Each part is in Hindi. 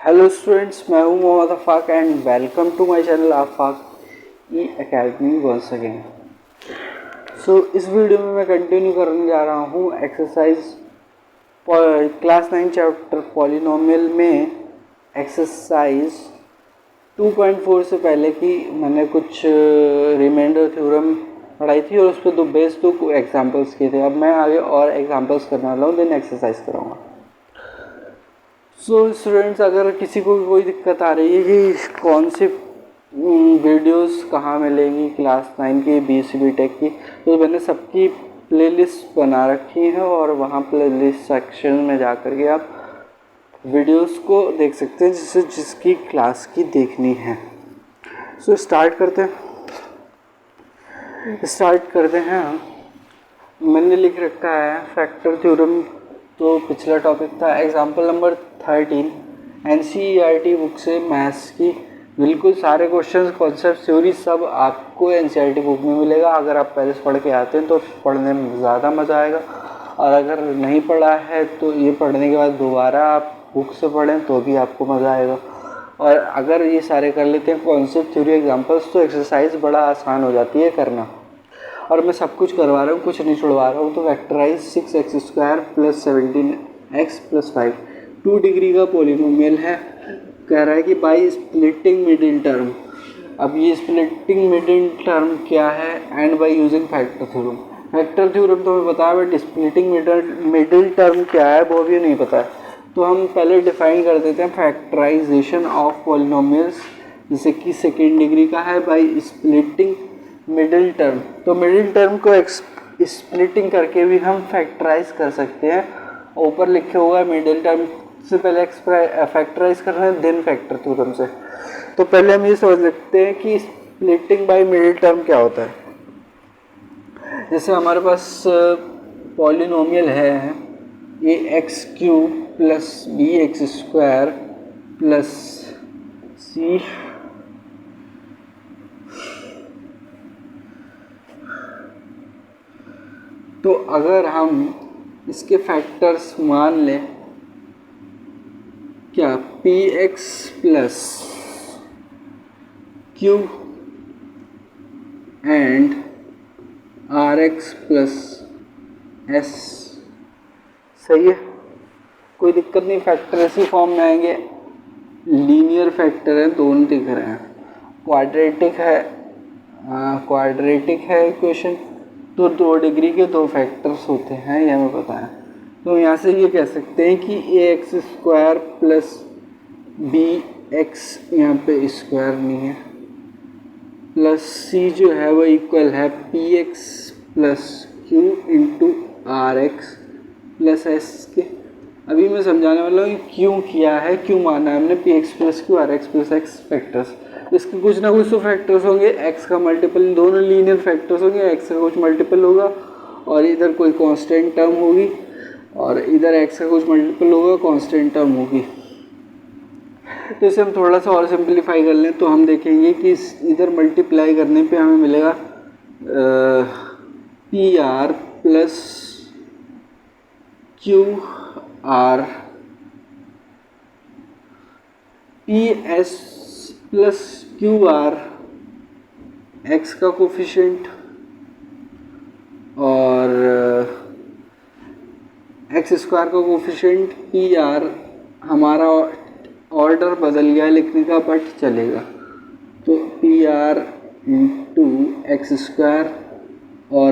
हेलो स्टूडेंट्स, मैं हूं Mohammad Afaq and welcome to my channel Afaq e academy once again. इस वीडियो में मैं कंटिन्यू करने जा रहा हूं एक्सरसाइज क्लास 9 चैप्टर पॉलिनोमियल में एक्सरसाइज 2.4 से पहले की मैंने कुछ रिमाइंडर थ्योरम पढ़ाई थी और उस पर बेस्ड दो एग्जाम्पल्स किए थे। अब मैं आगे और एग्जाम्पल्स करने वाला हूँ, देन एक्सरसाइज कराऊँगा। स्टूडेंट्स, अगर किसी को कोई दिक्कत आ रही है कि कौन सी वीडियोस कहाँ मिलेंगी क्लास 9 की BSc टेक की, तो मैंने सबकी प्लेलिस्ट बना रखी है और वहाँ प्लेलिस्ट सेक्शन में जा कर के आप वीडियोस को देख सकते हैं जिसकी क्लास की देखनी है। स्टार्ट करते हैं। मैंने लिख रखा है फैक्टर थ्योरम, तो पिछला टॉपिक था एग्जाम्पल नंबर 13 NCERT बुक से मैथ्स की। बिल्कुल सारे क्वेश्चंस, कॉन्सेप्ट, थ्योरी सब आपको NCERT बुक में मिलेगा। अगर आप पहले से पढ़ के आते हैं तो पढ़ने में ज़्यादा मज़ा आएगा, और अगर नहीं पढ़ा है तो ये पढ़ने के बाद दोबारा आप बुक से पढ़ें तो भी आपको मज़ा आएगा। और अगर ये सारे कर लेते हैं कॉन्सेप्ट, थ्योरी, एग्जाम्पल्स, तो एक्सरसाइज बड़ा आसान हो जाती है करना। और मैं सब कुछ करवा रहा हूँ, कुछ नहीं छुड़वा रहा हूँ। तो फैक्टराइज 6x² + 17x + 5 2 डिग्री का पॉलिनोमियल है। कह रहा है कि बाय स्प्लिटिंग मिडिल टर्म। अब ये स्प्लिटिंग मिडिल टर्म क्या है? And by using factor theorem. Factor theorem तो हमें पता है, बट स्प्लिटिंग मिडिल टर्म क्या है वो भी नहीं पता है। तो हम पहले डिफाइन कर देते हैं फैक्टराइजेशन ऑफ पॉलिनोमियल्स, जैसे कि सेकेंड डिग्री का है बाय स्प्लिटिंग मिडिल टर्म। तो मिडिल टर्म को स्प्लिटिंग करके भी हम फैक्टराइज कर सकते हैं। ऊपर लिखे हुआ है मिडिल टर्म से पहले फैक्टराइज करना है, देन फैक्टर थ्योरम से। तो पहले हम ये समझ लेते हैं कि स्प्लिटिंग बाय मिडिल टर्म क्या होता है। जैसे हमारे पास पॉलिनोमियल है ax³ + bx² + c तो अगर हम इसके फैक्टर्स मान लें, क्या px + q and rx + s, सही है, कोई दिक्कत नहीं। फैक्टर इसी फॉर्म में आएंगे। लीनियर फैक्टर है, दोनों दिख रहे हैं। क्वाड्रेटिक है इक्वेशन, तो 2 डिग्री के 2 फैक्टर्स होते हैं, ये हमें पता है। तो यहाँ से ये कह सकते हैं कि ax² + bx, यहाँ पे स्क्वायर नहीं है, प्लस c जो है वो इक्वल है px + q × rx + s के। अभी मैं समझाने वाला हूँ क्यों किया है, क्यों माना है हमने px + q rx + x factors. इसके कुछ ना कुछ तो फैक्टर्स होंगे, x का मल्टीपल, दोनों लीनियर फैक्टर्स होंगे, x का कुछ मल्टीपल होगा और इधर कोई कांस्टेंट टर्म होगी, और इधर x का कुछ मल्टीपल होगा, कांस्टेंट टर्म होगी। तो इसे हम थोड़ा सा और सिंप्लीफाई कर लें तो हम देखेंगे कि इधर मल्टीप्लाई करने पे हमें मिलेगा PR + QR, PS + QR x का कोफिशिएंट, और x² का कोफिशिएंट PR। हमारा ऑर्डर बदल गया लिखने का, बट चलेगा। तो PR × x² और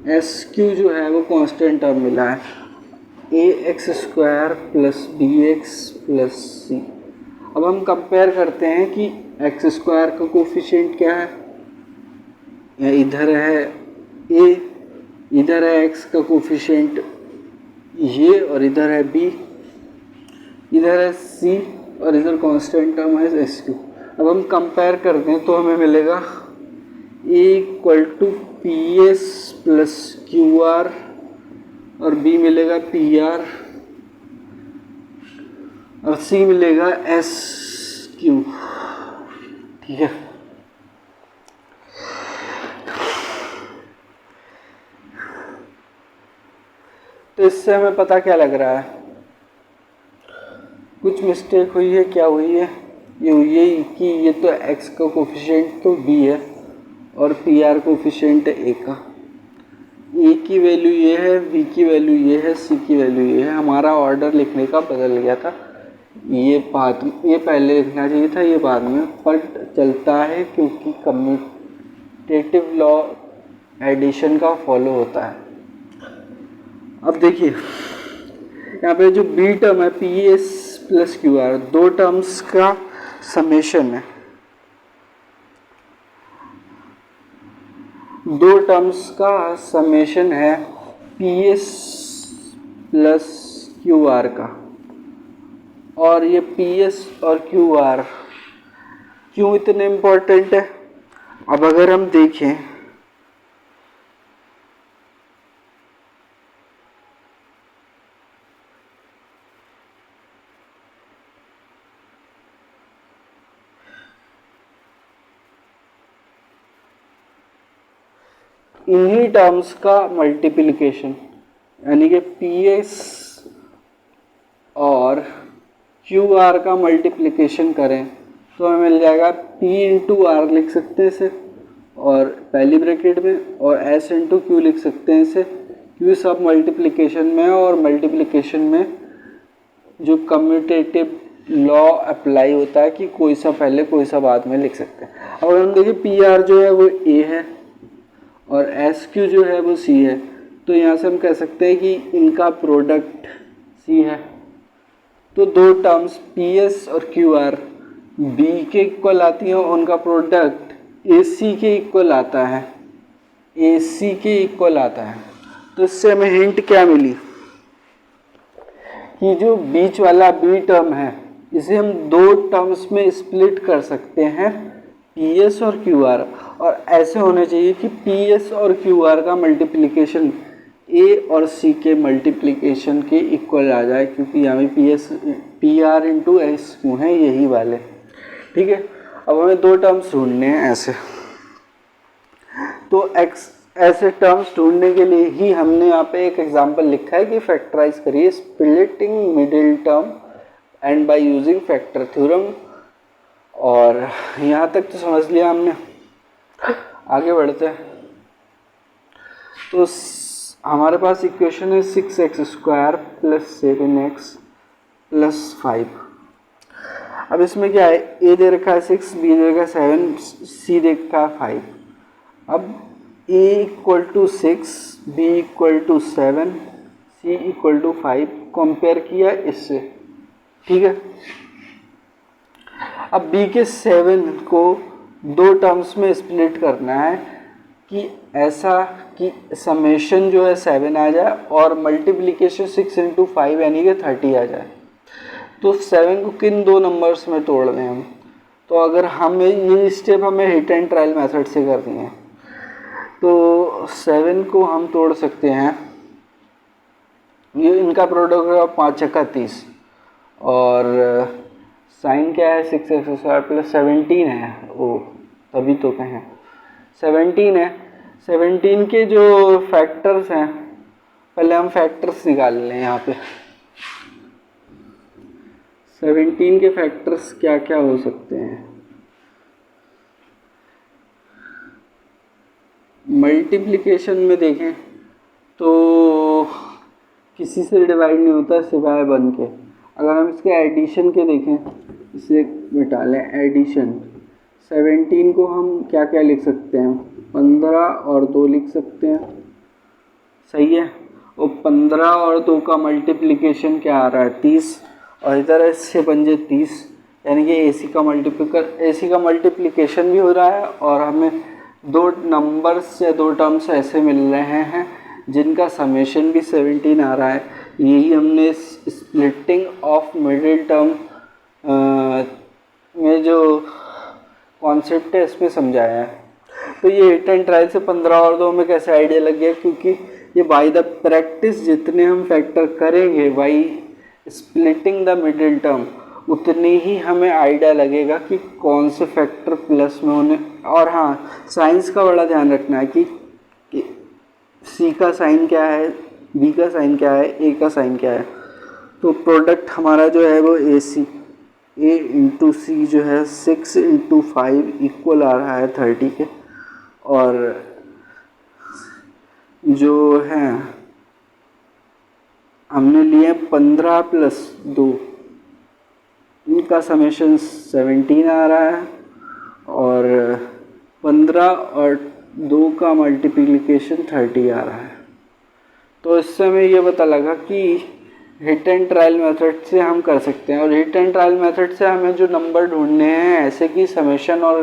SQ जो है वो कांस्टेंट टर्म मिला है, ax² + bx + c। अब हम कंपेयर करते हैं कि x² का कोफिशिएंट क्या है। इधर है a, इधर है x का कोफिशिएंट ये, और इधर है b, इधर है c, और इधर कांस्टेंट टर्म है SQ। अब हम कंपेयर करते हैं तो हमें मिलेगा a = PS + QR, और b मिलेगा PR, और c मिलेगा SQ। ठीक है। तो इससे हमें पता क्या लग रहा है, कुछ मिस्टेक हुई है, क्या हुई है, ये हुई है कि ये तो x का कोफिशिएंट तो b है और पी आर कोफिशिएंट है a का। a की वैल्यू ये है, b की वैल्यू ये है, c की वैल्यू ये है। हमारा ऑर्डर लिखने का बदल गया था, ये पहले लिखना चाहिए था, ये बाद में, पर चलता है क्योंकि कम्यूटेटिव लॉ एडिशन का फॉलो होता है। अब देखिए यहाँ पे जो बी टर्म है P S plus Q R, दो टर्म्स का समेशन है, दो टर्म्स का समेशन है P S plus Q R का। और ये पी एस और क्यू आर क्यों इतने इम्पोर्टेंट है? अब अगर हम देखें इन्हीं टर्म्स का मल्टीप्लिकेशन, यानी कि पी एस और क्यू आर का मल्टीप्लिकेशन करें तो हमें मिल जाएगा पी इंटू आर लिख सकते हैं इसे और पहली ब्रैकेट में, और एस इंटू क्यू लिख सकते हैं इसे। क्यू सब मल्टीप्लिकेशन में और मल्टीप्लिकेशन में जो कम्यूटेटिव लॉ अप्लाई होता है कि कोई सा पहले कोई सा बाद में लिख सकते हैं। अब हम देखिए पी आर जो है वो ए है और एस क्यू जो है वो सी है, तो यहाँ से हम कह सकते हैं कि इनका प्रोडक्ट सी है। तो दो टर्म्स पी एस और क्यू आर बी के इक्वल आती हैं और उनका प्रोडक्ट ए सी के इक्वल आता है, ए सी के इक्वल आता है। तो इससे हमें हिंट क्या मिली कि जो बीच वाला बी टर्म है इसे हम दो टर्म्स में स्प्लिट कर सकते हैं, पी एस और क्यू आर, और ऐसे होने चाहिए कि पी एस और क्यू आर का मल्टीप्लिकेशन ए और सी के मल्टीप्लिकेशन के इक्वल आ जाए, क्योंकि यहाँ पे P R into S Q हैं यही वाले। ठीक है, अब हमें दो टर्म्स ढूंढने हैं ऐसे, तो ऐसे टर्म्स ढूंढने के लिए ही हमने यहाँ पे एक एग्जांपल लिखा है कि फैक्टराइज करिए splitting middle term and by using factor theorem. और यहाँ तक तो समझ लिया हमने, आगे बढ़ते हैं। तो हमारे पास इक्वेशन है 6x² प्लस 7x प्लस 5। अब इसमें क्या है, a दे रखा है 6, b दे रखा है 7, c दे रखा है 5। अब a equal to 6, b equal to 7, c equal to 5 compare किया इससे। ठीक है, अब b के 7 को दो टर्म्स में स्प्लिट करना है कि ऐसा कि समेशन जो है 7 आ जाए और मल्टीप्लिकेशन 6 इंटू 5 यानी कि 30 आ जाए। तो 7 को किन दो नंबर्स में तोड़ दें हम? तो अगर हमें ये स्टेप हमें हिट एंड ट्रायल मेथड से करनी है तो 7 को हम तोड़ सकते हैं, ये इनका प्रोडक्ट है 5 × 30 और साइन क्या है 6x² प्लस 17 है, वो तभी तो कहें 17 है। 17 के जो फैक्टर्स हैं, पहले हम फैक्टर्स निकाल लें। यहाँ पे 17 के फैक्टर्स क्या क्या हो सकते हैं? मल्टीप्लिकेशन में देखें तो किसी से डिवाइड नहीं होता सिवाय 1 के। अगर हम इसके एडिशन के देखें, इसे मिटा लें, एडिशन 17 को हम क्या क्या लिख सकते हैं, 15 और 2 लिख सकते हैं, सही है। और 15 और 2 का मल्टीप्लिकेशन क्या आ रहा है 30, और इधर इससे बन जाए 30, यानी कि AC का मल्टीप्लिकेशन भी हो रहा है और हमें दो नंबर्स या दो टर्म्स ऐसे मिल रहे हैं जिनका समेशन भी 17 आ रहा है। यही हमने स्प्लिटिंग ऑफ मिडिल टर्म में जो कॉन्सेप्ट है इसमें समझाया है। तो ये हिट एंड ट्रायल से 15 और 2 में कैसे आइडिया लग गया, क्योंकि ये बाय द प्रैक्टिस जितने हम फैक्टर करेंगे by splitting the middle term उतनी ही हमें आइडिया लगेगा कि कौन से फैक्टर प्लस में होने। और हाँ, साइंस का बड़ा ध्यान रखना है कि सी का साइन क्या है, बी का साइन क्या है, ए का साइन क्या है। तो प्रोडक्ट हमारा जो है वो ए इंटू सी जो है 6 इंटू 5 इक्वल आ रहा है 30 के। और जो है हमने लिए 15 प्लस 2, इनका समेशन 17 आ रहा है। और 15 और 2 का मल्टीप्लिकेशन 30 आ रहा है। तो इससे हमें ये पता लगा कि हिट एंड ट्रायल मेथड से हम कर सकते हैं। और हिट एंड ट्रायल मेथड से हमें जो नंबर ढूंढने हैं ऐसे कि समेशन और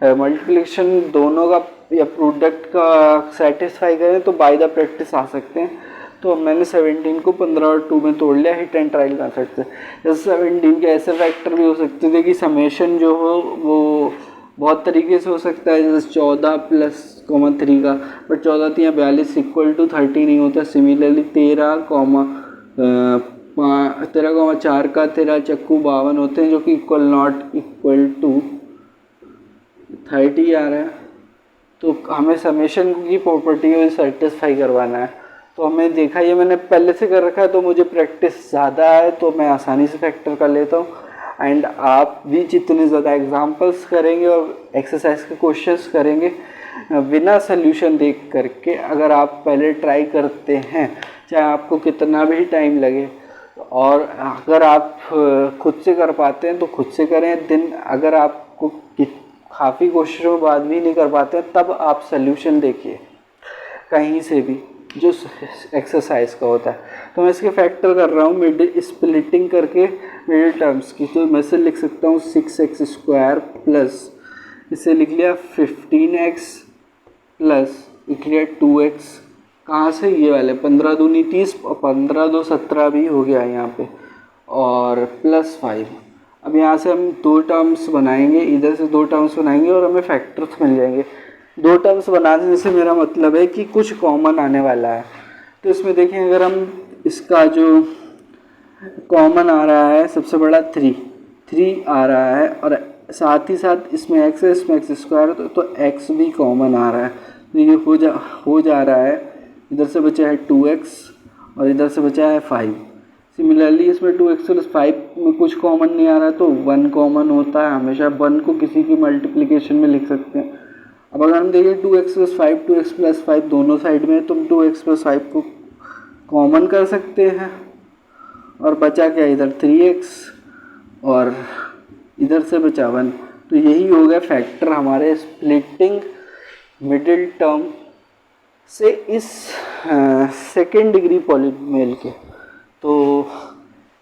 मल्टीप्लिकेशन दोनों का या प्रोडक्ट का सेटिस्फाई करें तो बाय द प्रैक्टिस आ सकते हैं। तो मैंने 17 को 15 और 2 में तोड़ लिया हिट एंड ट्रायल मेथड से। जैसे 17 के ऐसे फैक्टर भी हो सकते थे कि समेशन जो हो वो बहुत तरीके से हो सकता है, जैसे 14 प्लस 3 का, बट 14 3 42 इक्वल टू 30 नहीं होता। सिमिलरली 13 4 का 13 चक्कू 52 होते हैं, जो कि इक्वल नॉट इक्वल टू 30 आ रहा है। तो हमें समेशन की प्रॉपर्टी को सेटिस्फाई करवाना है। तो हमें देखा, ये मैंने पहले से कर रखा है तो मुझे प्रैक्टिस ज़्यादा है तो मैं आसानी से फैक्टर कर लेता हूँ। एंड आप भी जितने ज़्यादा एग्जांपल्स करेंगे और एक्सरसाइज के क्वेश्चंस करेंगे बिना सल्यूशन देख करके, अगर आप पहले ट्राई करते हैं चाहे आपको कितना भी टाइम लगे, और अगर आप खुद से कर पाते हैं तो खुद से करें। दिन अगर आपको काफ़ी कोशिशों के बाद भी नहीं कर पाते हैं तब आप सल्यूशन देखिए कहीं से भी जो एक्सरसाइज का होता है। तो मैं इसके फैक्टर कर रहा हूँ मिडिल स्प्लिटिंग करके मिडिल टर्म्स की। तो मैं से लिख सकता हूँ 6x² प्लस, इसे लिख लिया 15x प्लस लिख लिया 2x। कहाँ से, ये वाले 15 दूनी 30 और 15 2 17 भी हो गया यहाँ पे, और प्लस 5। अब यहाँ से हम 2 टर्म्स बनाएंगे, इधर से 2 टर्म्स बनाएंगे और हमें फैक्टर्स मिल जाएंगे। 2 टर्म्स बनाने से मेरा मतलब है कि कुछ कॉमन आने वाला है। तो इसमें देखें, अगर हम इसका जो कॉमन आ रहा है सबसे बड़ा 3 आ रहा है, और साथ ही साथ इसमें x है, इसमें x², तो x भी कॉमन आ रहा है। तो ये हो जा रहा है। इधर से बचा है 2x और इधर से बचा है 5। सिमिलरली इसमें 2x प्लस 5 में कुछ कॉमन नहीं आ रहा है तो 1 कॉमन होता है। हमेशा 1 को किसी की मल्टीप्लिकेशन में लिख सकते हैं। अब अगर हम देखें 2x प्लस 5 दोनों साइड में, तो हम 2x प्लस 5 को कॉमन कर सकते हैं और बचा क्या, इधर 3x और इधर से बचा 1। तो यही हो गया फैक्टर हमारे स्प्लिटिंग मिडिल टर्म से इस सेकेंड डिग्री पॉलिनोमियल के। तो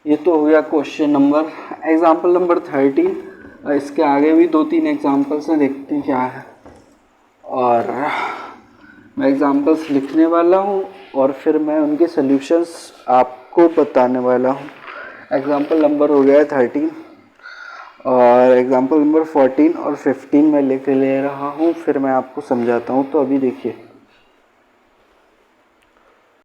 ये तो हो गया क्वेश्चन नंबर, एग्जाम्पल नंबर 13। इसके आगे भी 2-3 एग्जाम्पल्स हैं, देखते हैं क्या है। और मैं एग्जाम्पल्स लिखने वाला हूँ और फिर मैं उनके सॉल्यूशंस आपको बताने वाला हूँ। एग्जाम्पल नंबर हो गया है 13 और एग्जाम्पल नंबर 14 और 15 मैं लेके ले रहा हूँ, फिर मैं आपको समझाता हूँ। तो अभी देखिए,